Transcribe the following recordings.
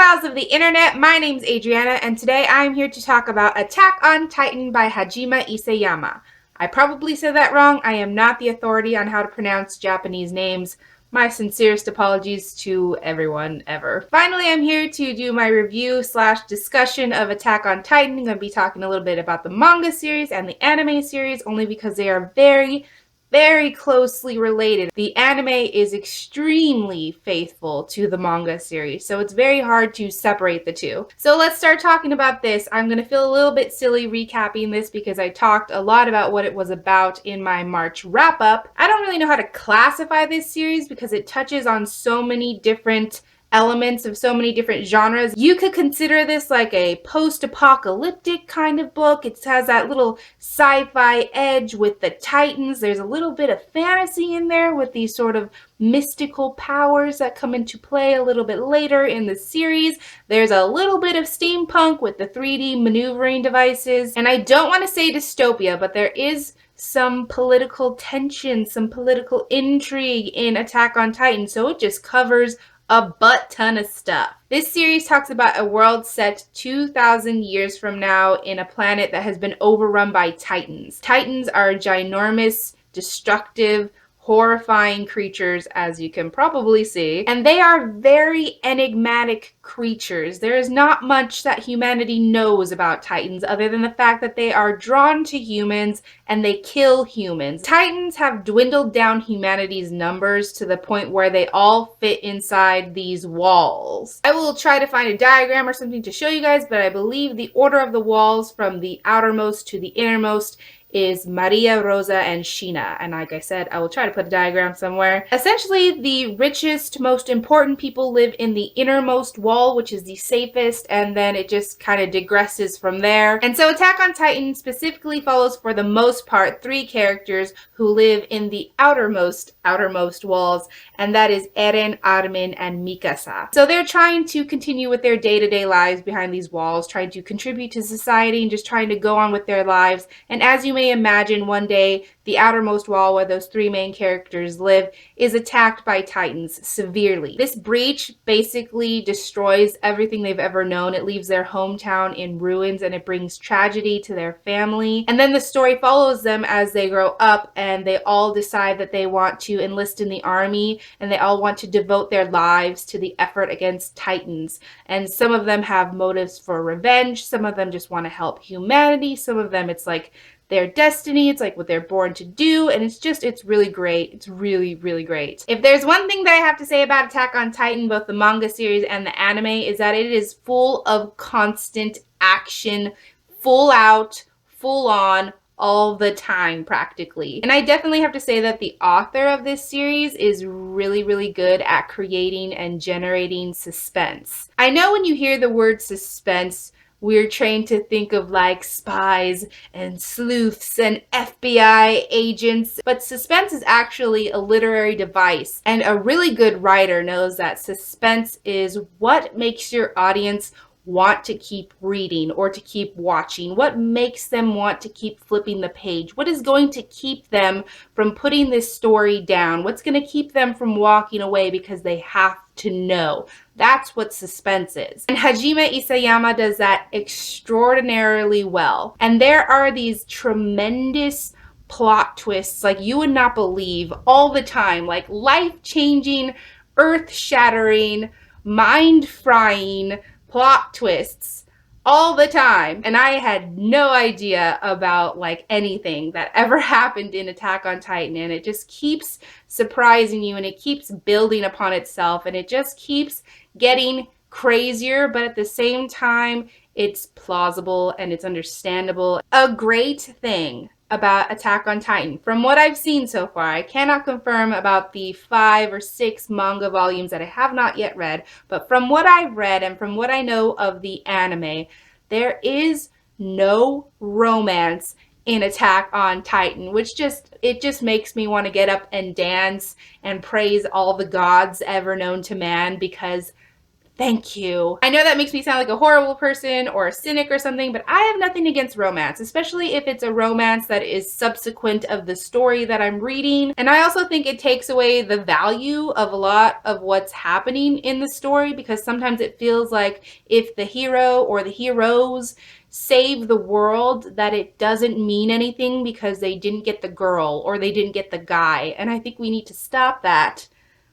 pals of the internet, my name's Adriana, and today I'm here to talk about Attack on Titan by Hajime Isayama. I probably said that wrong. I am not the authority on how to pronounce Japanese names. My sincerest apologies to everyone ever. Finally, I'm here to do my review slash discussion of Attack on Titan. I'm going to be talking a little bit about the manga series and the anime series, only because they are very closely related. The anime is extremely faithful to the manga series, so it's very hard to separate the two. So let's start talking about this. I'm going to feel a little bit silly recapping this because I talked a lot about what it was about in my March wrap-up. I don't really know how to classify this series because it touches on so many different elements of so many different genres. You could consider this like a post-apocalyptic kind of book. It has that little sci-fi edge with the Titans. There's a little bit of fantasy in there with these sort of mystical powers that come into play a little bit later in the series. There's a little bit of steampunk with the 3D maneuvering devices. And I don't want to say dystopia, but there is some political tension, some political intrigue in Attack on Titan. So it just covers a butt ton of stuff. This series talks about a world set 2,000 years from now in a planet that has been overrun by Titans. Titans are ginormous, destructive, horrifying creatures, as you can probably see, and they are very enigmatic creatures. There is not much that humanity knows about Titans other than the fact that they are drawn to humans and they kill humans. Titans have dwindled down humanity's numbers to the point where they all fit inside these walls. I will try to find a diagram or something to show you guys, but I believe the order of the walls from the outermost to the innermost is Maria, Rosa, and Sheena. And like I said, I will try to put a diagram somewhere. Essentially, the richest, most important people live in the innermost wall, which is the safest, and then it just kind of digresses from there. And so Attack on Titan specifically follows, for the most part, 3 characters who live in the outermost walls, and that is Eren, Armin, and Mikasa. So they're trying to continue with their day-to-day lives behind these walls, trying to contribute to society and just trying to go on with their lives. And as you may imagine, one day the outermost wall where those 3 main characters live is attacked by Titans severely. This breach basically destroys everything they've ever known. It leaves their hometown in ruins and it brings tragedy to their family. And then the story follows them as they grow up and they all decide that they want to enlist in the army and they all want to devote their lives to the effort against Titans. And some of them have motives for revenge. Some of them just want to help humanity. Some of them it's like their destiny, it's like what they're born to do, and it's really great. It's really great. If there's one thing that I have to say about Attack on Titan, both the manga series and the anime, is that it is full of constant action, full out, full on, all the time practically. And I definitely have to say that the author of this series is really good at creating and generating suspense. I know when you hear the word suspense, we're trained to think of like spies and sleuths and FBI agents, but suspense is actually a literary device, and a really good writer knows that suspense is what makes your audience want to keep reading or to keep watching, what makes them want to keep flipping the page, what is going to keep them from putting this story down, what's going to keep them from walking away because they have to know. That's what suspense is. And Hajime Isayama does that extraordinarily well. And there are these tremendous plot twists like you would not believe all the time, like life-changing, earth-shattering, mind-frying plot twists all the time. And I had no idea about like anything that ever happened in Attack on Titan, and it just keeps surprising you and it keeps building upon itself and it just keeps getting crazier, but at the same time it's plausible and it's understandable. A great thing about Attack on Titan, from what I've seen so far, I cannot confirm about the 5 or 6 manga volumes that I have not yet read, but from what I've read and from what I know of the anime, there is no romance in Attack on Titan, which just makes me want to get up and dance and praise all the gods ever known to man, because Thank you. I know that makes me sound like a horrible person or a cynic or something, but I have nothing against romance, especially if it's a romance that is subsequent of the story that I'm reading. And I also think it takes away the value of a lot of what's happening in the story, because sometimes it feels like if the hero or the heroes save the world, that it doesn't mean anything because they didn't get the girl or they didn't get the guy. And I think we need to stop that.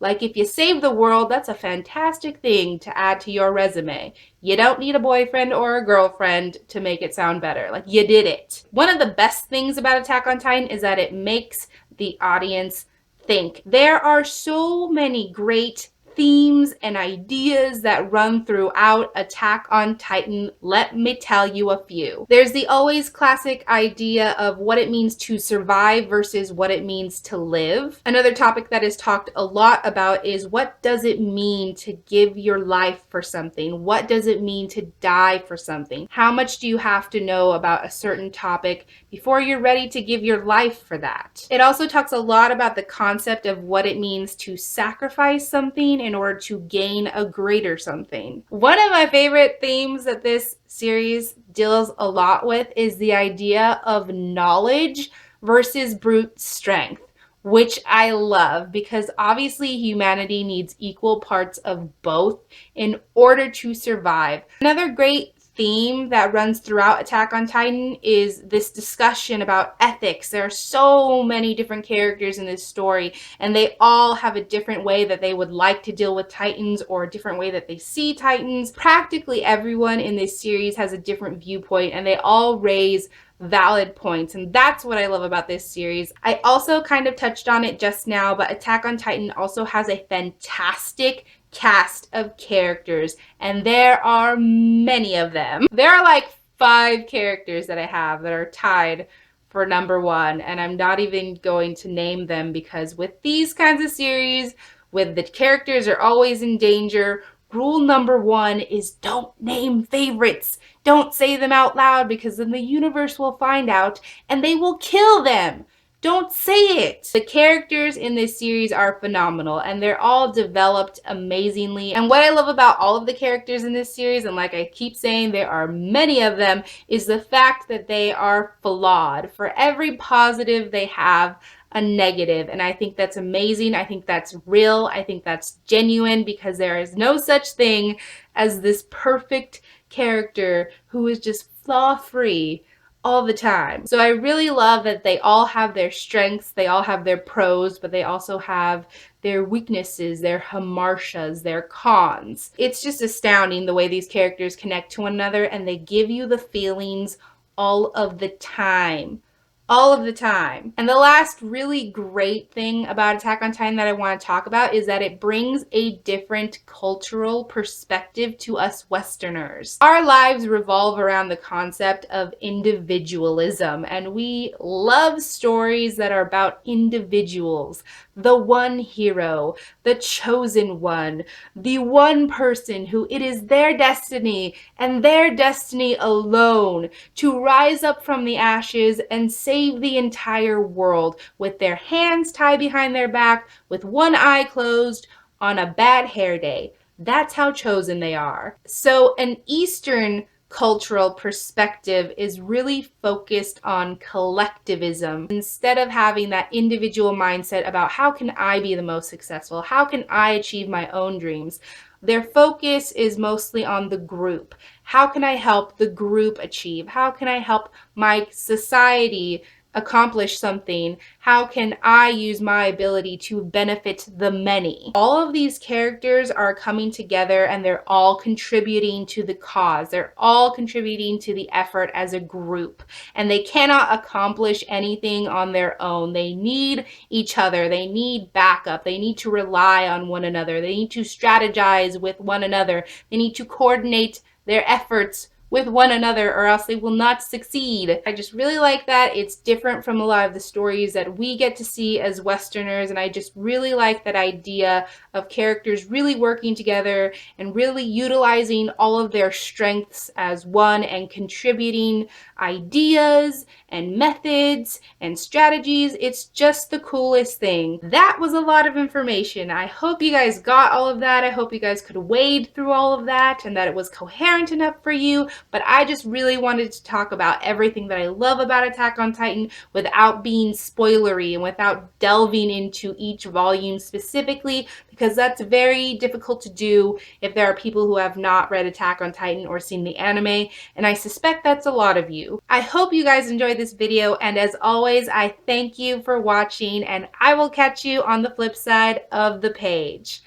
Like, if you save the world, that's a fantastic thing to add to your resume. You don't need a boyfriend or a girlfriend to make it sound better. Like, you did it. One of the best things about Attack on Titan is that it makes the audience think. There are so many great themes and ideas that run throughout Attack on Titan. Let me tell you a few. There's the always classic idea of what it means to survive versus what it means to live. Another topic that is talked a lot about is, what does it mean to give your life for something? What does it mean to die for something? How much do you have to know about a certain topic before you're ready to give your life for that? It also talks a lot about the concept of what it means to sacrifice something in order to gain a greater something. One of my favorite themes that this series deals a lot with is the idea of knowledge versus brute strength, which I love, because obviously humanity needs equal parts of both in order to survive. Another great theme that runs throughout Attack on Titan is this discussion about ethics. There are so many different characters in this story, and they all have a different way that they would like to deal with Titans, or a different way that they see Titans. Practically everyone in this series has a different viewpoint, and they all raise valid points, and that's what I love about this series. I also kind of touched on it just now, but Attack on Titan also has a fantastic cast of characters, and there are many of them. There are like 5 characters that I have that are tied for #1, and I'm not even going to name them, because with these kinds of series, with the characters are always in danger, rule #1 is don't name favorites. Don't say them out loud, because then the universe will find out and they will kill them. Don't say it. The characters in this series are phenomenal, and they're all developed amazingly. And what I love about all of the characters in this series, and like I keep saying, there are many of them, is the fact that they are flawed. For every positive, they have a negative, and I think that's amazing. I think that's real. I think that's genuine, because there is no such thing as this perfect character who is just flaw-free all the time. So I really love that they all have their strengths, they all have their pros, but they also have their weaknesses, their hamartias, their cons. It's just astounding the way these characters connect to one another, and they give you the feelings all of the time. All of the time. And the last really great thing about Attack on Titan that I want to talk about is that it brings a different cultural perspective to us Westerners. Our lives revolve around the concept of individualism, and we love stories that are about individuals. The one hero, the chosen one, the one person who it is their destiny and their destiny alone to rise up from the ashes and save the entire world with their hands tied behind their back, with one eye closed, on a bad hair day. That's how chosen they are. So an Eastern cultural perspective is really focused on collectivism instead of having that individual mindset about how can I be the most successful? How can I achieve my own dreams? Their focus is mostly on the group. How can I help the group achieve? How can I help my society accomplish something? How can I use my ability to benefit the many? All of these characters are coming together, and they're all contributing to the cause. They're all contributing to the effort as a group, and they cannot accomplish anything on their own. They need each other. They need backup. They need to rely on one another. They need to strategize with one another. They need to coordinate their efforts with one another, or else they will not succeed. I just really like that. It's different from a lot of the stories that we get to see as Westerners, and I just really like that idea of characters really working together and really utilizing all of their strengths as one and contributing ideas and methods and strategies. It's just the coolest thing. That was a lot of information. I hope you guys got all of that. I hope you guys could wade through all of that and that it was coherent enough for you. But I just really wanted to talk about everything that I love about Attack on Titan without being spoilery and without delving into each volume specifically, because that's very difficult to do if there are people who have not read Attack on Titan or seen the anime, and I suspect that's a lot of you. I hope you guys enjoyed this video, and as always, I thank you for watching, and I will catch you on the flip side of the page.